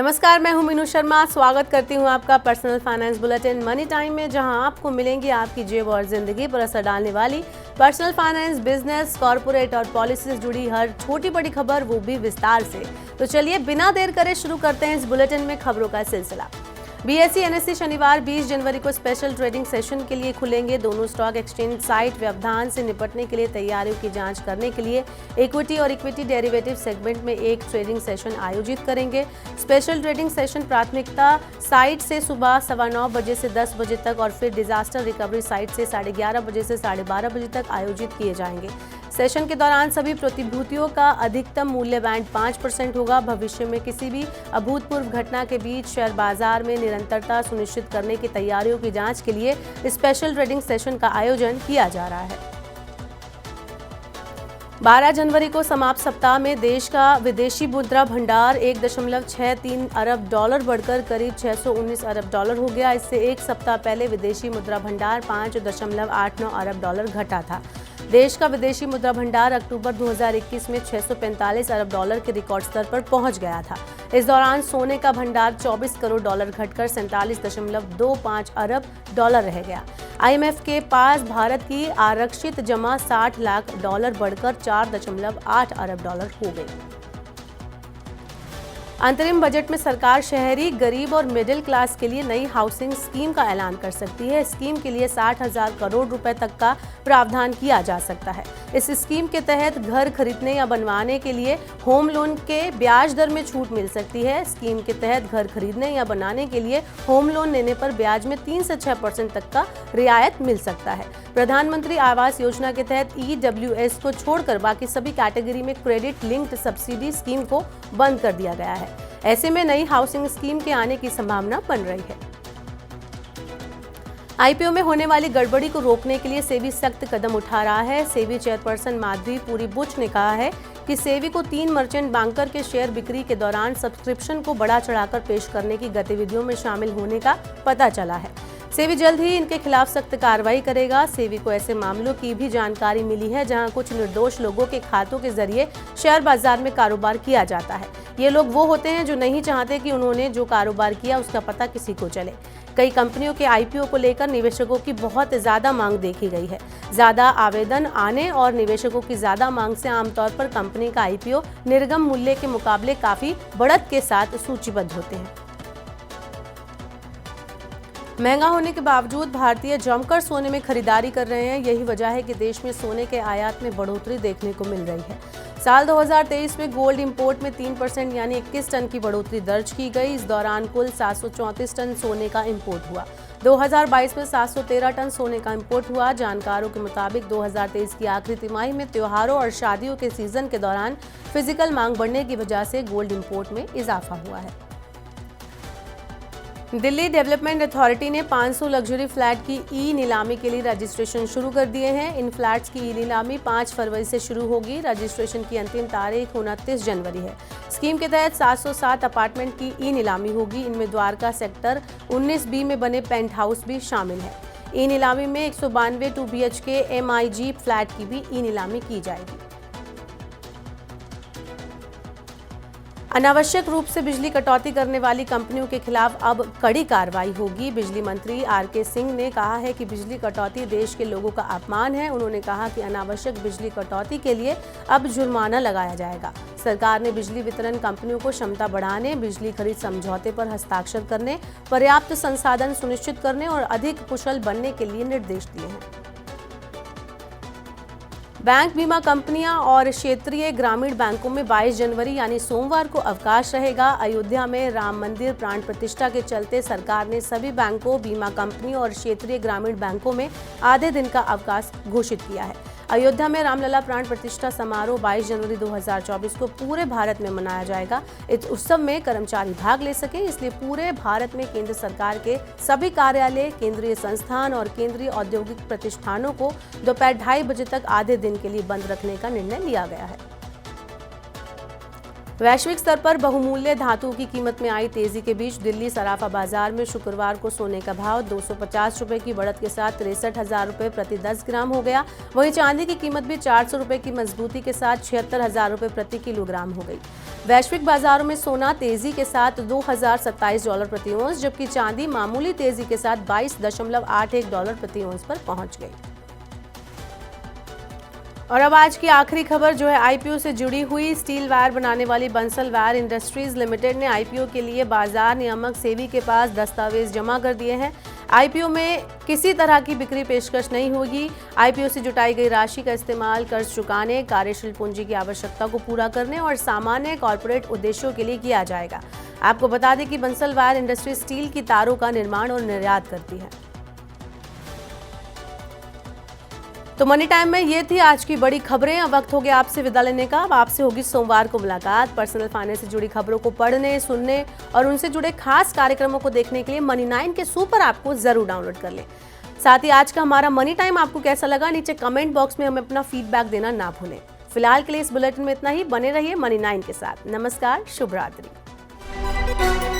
नमस्कार, मैं हूं मीनू शर्मा। स्वागत करती हूं आपका personal finance bulletin money time में, जहां आपको मिलेंगी आपकी जेब और जिंदगी पर असर डालने वाली पर्सनल फाइनेंस, बिजनेस, कॉर्पोरेट और पॉलिसी से जुड़ी हर छोटी बड़ी खबर, वो भी विस्तार से। तो चलिए बिना देर करे शुरू करते हैं इस बुलेटिन में खबरों का सिलसिला। बीएसई एनएसई शनिवार 20 जनवरी को स्पेशल ट्रेडिंग सेशन के लिए खुलेंगे। दोनों स्टॉक एक्सचेंज साइट व्यवधान से निपटने के लिए तैयारियों की जांच करने के लिए इक्विटी और इक्विटी डेरिवेटिव सेगमेंट में एक ट्रेडिंग सेशन आयोजित करेंगे। स्पेशल ट्रेडिंग सेशन प्राथमिकता साइट से सुबह 9:15 बजे से 10 बजे तक और फिर डिजास्टर रिकवरी साइट से 11:30 बजे से 12:30 बजे तक आयोजित किए जाएंगे। सेशन के दौरान सभी प्रतिभूतियों का अधिकतम मूल्य बैंड 5% होगा। भविष्य में किसी भी अभूतपूर्व घटना के बीच शेयर बाजार में निरंतरता सुनिश्चित करने की तैयारियों की जांच के लिए स्पेशल ट्रेडिंग सेशन का आयोजन किया जा रहा है। 12 जनवरी को समाप्त सप्ताह में देश का विदेशी मुद्रा भंडार 1.63 अरब डॉलर बढ़कर करीब 619 अरब डॉलर हो गया। इससे एक सप्ताह पहले विदेशी मुद्रा भंडार 5.89 अरब डॉलर घटा था। देश का विदेशी मुद्रा भंडार अक्टूबर 2021 में 645 अरब डॉलर के रिकॉर्ड स्तर पर पहुंच गया था। इस दौरान सोने का भंडार 24 करोड़ डॉलर घटकर 47.25 अरब डॉलर रह गया। आईएमएफ के पास भारत की आरक्षित जमा 60 लाख डॉलर बढ़कर 4.8 अरब डॉलर हो गई। अंतरिम बजट में सरकार शहरी, गरीब और मिडिल क्लास के लिए नई हाउसिंग स्कीम का ऐलान कर सकती है। स्कीम के लिए 60,000 करोड़ रुपए तक का प्रावधान किया जा सकता है। इस स्कीम के तहत घर खरीदने या बनवाने के लिए होम लोन के ब्याज दर में छूट मिल सकती है। स्कीम के तहत घर खरीदने या बनाने के लिए होम लोन लेने पर ब्याज में 3 से 6% तक का रियायत मिल सकता है। प्रधानमंत्री आवास योजना के तहत EWS को छोड़कर बाकी सभी कैटेगरी में क्रेडिट लिंक्ड सब्सिडी स्कीम को बंद कर दिया गया है। ऐसे में नई हाउसिंग स्कीम के आने की संभावना बन रही है। आईपीओ में होने वाली गड़बड़ी को रोकने के लिए सेबी सख्त कदम उठा रहा है। सेबी चेयरपर्सन माधवी पुरी बुच ने कहा है कि सेबी को 3 मर्चेंट बैंकर के शेयर बिक्री के दौरान सब्सक्रिप्शन को बढ़ा चढ़ाकर पेश करने की गतिविधियों में शामिल होने का पता चला है। सेबी जल्द ही इनके खिलाफ सख्त कार्रवाई करेगा। सेबी को ऐसे मामलों की भी जानकारी मिली है जहां कुछ निर्दोष लोगों के खातों के जरिए शेयर बाजार में कारोबार किया जाता है। ये लोग वो होते हैं जो नहीं चाहते कि उन्होंने जो कारोबार किया उसका पता किसी को चले। कई कंपनियों के आईपीओ को लेकर निवेशकों की बहुत ज्यादा मांग देखी गई है। ज्यादा आवेदन आने और निवेशकों की ज्यादा मांग से आमतौर पर कंपनी का आईपीओ निर्गम मूल्य के मुकाबले काफी बढ़त के साथ सूचीबद्ध होते हैं। महंगा होने के बावजूद भारतीय जमकर सोने में खरीदारी कर रहे हैं। यही वजह है कि देश में सोने के आयात में बढ़ोतरी देखने को मिल रही है। साल 2023 में गोल्ड इंपोर्ट में 3% यानी 21 टन की बढ़ोतरी दर्ज की गई। इस दौरान कुल 734 टन सोने का इंपोर्ट हुआ। 2022 में 713 टन सोने का इंपोर्ट हुआ। जानकारों के मुताबिक 2023 की आखिरी तिमाही में त्योहारों और शादियों के सीजन के दौरान फिजिकल मांग बढ़ने की वजह से गोल्ड इंपोर्ट में इजाफा हुआ है। दिल्ली डेवलपमेंट अथॉरिटी ने 500 लग्जरी फ्लैट की ई नीलामी के लिए रजिस्ट्रेशन शुरू कर दिए हैं। इन फ्लैट्स की ई नीलामी 5 फरवरी से शुरू होगी। रजिस्ट्रेशन की अंतिम तारीख 29 जनवरी है। स्कीम के तहत 707 अपार्टमेंट की ई नीलामी होगी। इनमें द्वारका सेक्टर 19B में बने पेंट हाउस भी शामिल है। ई नीलामी में 192 2 BHK MIG फ्लैट की भी ई नीलामी की जाएगी। अनावश्यक रूप से बिजली कटौती करने वाली कंपनियों के खिलाफ अब कड़ी कार्रवाई होगी। बिजली मंत्री RK सिंह ने कहा है कि बिजली कटौती देश के लोगों का अपमान है। उन्होंने कहा कि अनावश्यक बिजली कटौती के लिए अब जुर्माना लगाया जाएगा। सरकार ने बिजली वितरण कंपनियों को क्षमता बढ़ाने, बिजली खरीद समझौते पर हस्ताक्षर करने, पर्याप्त संसाधन सुनिश्चित करने और अधिक कुशल बनने के लिए निर्देश दिए हैं। बैंक, बीमा कंपनियां और क्षेत्रीय ग्रामीण बैंकों में 22 जनवरी यानी सोमवार को अवकाश रहेगा। अयोध्या में राम मंदिर प्राण प्रतिष्ठा के चलते सरकार ने सभी बैंकों, बीमा कंपनियों और क्षेत्रीय ग्रामीण बैंकों में आधे दिन का अवकाश घोषित किया है। अयोध्या में रामलला प्राण प्रतिष्ठा समारोह 22 जनवरी 2024 को पूरे भारत में मनाया जाएगा। इस उत्सव में कर्मचारी भाग ले सके, इसलिए पूरे भारत में केंद्र सरकार के सभी कार्यालय, केंद्रीय संस्थान और केंद्रीय औद्योगिक प्रतिष्ठानों को दोपहर 2:30 बजे तक आधे दिन के लिए बंद रखने का निर्णय लिया गया है। वैश्विक स्तर पर बहुमूल्य धातुओं की कीमत में आई तेजी के बीच दिल्ली सराफा बाजार में शुक्रवार को सोने का भाव 250 रुपए की बढ़त के साथ 63,000 रुपए प्रति 10 ग्राम हो गया। वहीं चांदी की कीमत भी 400 रुपए की मजबूती के साथ 76,000 रुपए प्रति किलोग्राम हो गई। वैश्विक बाजारों में सोना तेजी के साथ $2,027 प्रति औंस, जबकि चांदी मामूली तेजी के साथ $22.81 प्रति औंस पर पहुंच गई। और अब आज की आखिरी खबर जो है आईपीओ से जुड़ी हुई। स्टील वायर बनाने वाली बंसल वायर इंडस्ट्रीज लिमिटेड ने आईपीओ के लिए बाजार नियामक सेबी के पास दस्तावेज जमा कर दिए हैं। आईपीओ में किसी तरह की बिक्री पेशकश नहीं होगी। आईपीओ से जुटाई गई राशि का इस्तेमाल कर्ज चुकाने, कार्यशील पूंजी की आवश्यकता को पूरा करने और सामान्य कॉर्पोरेट उद्देश्यों के लिए किया जाएगा। आपको बता दें कि बंसल वायर इंडस्ट्री स्टील की तारों का निर्माण और निर्यात करती है। तो मनी टाइम में ये थी आज की बड़ी खबरें। अब वक्त हो गया आपसे विदा लेने का। अब आपसे होगी सोमवार को मुलाकात। पर्सनल फाइनेंस से जुड़ी खबरों को पढ़ने, सुनने और उनसे जुड़े खास कार्यक्रमों को देखने के लिए मनी 9 के सुपर ऐप को जरूर डाउनलोड कर लें। साथ ही आज का हमारा मनी टाइम आपको कैसा लगा, नीचे कमेंट बॉक्स में हमें अपना फीडबैक देना ना भूलें। फिलहाल के लिए इस बुलेटिन में इतना ही। बने रहिए मनी 9 के साथ। नमस्कार, शुभ रात्रि।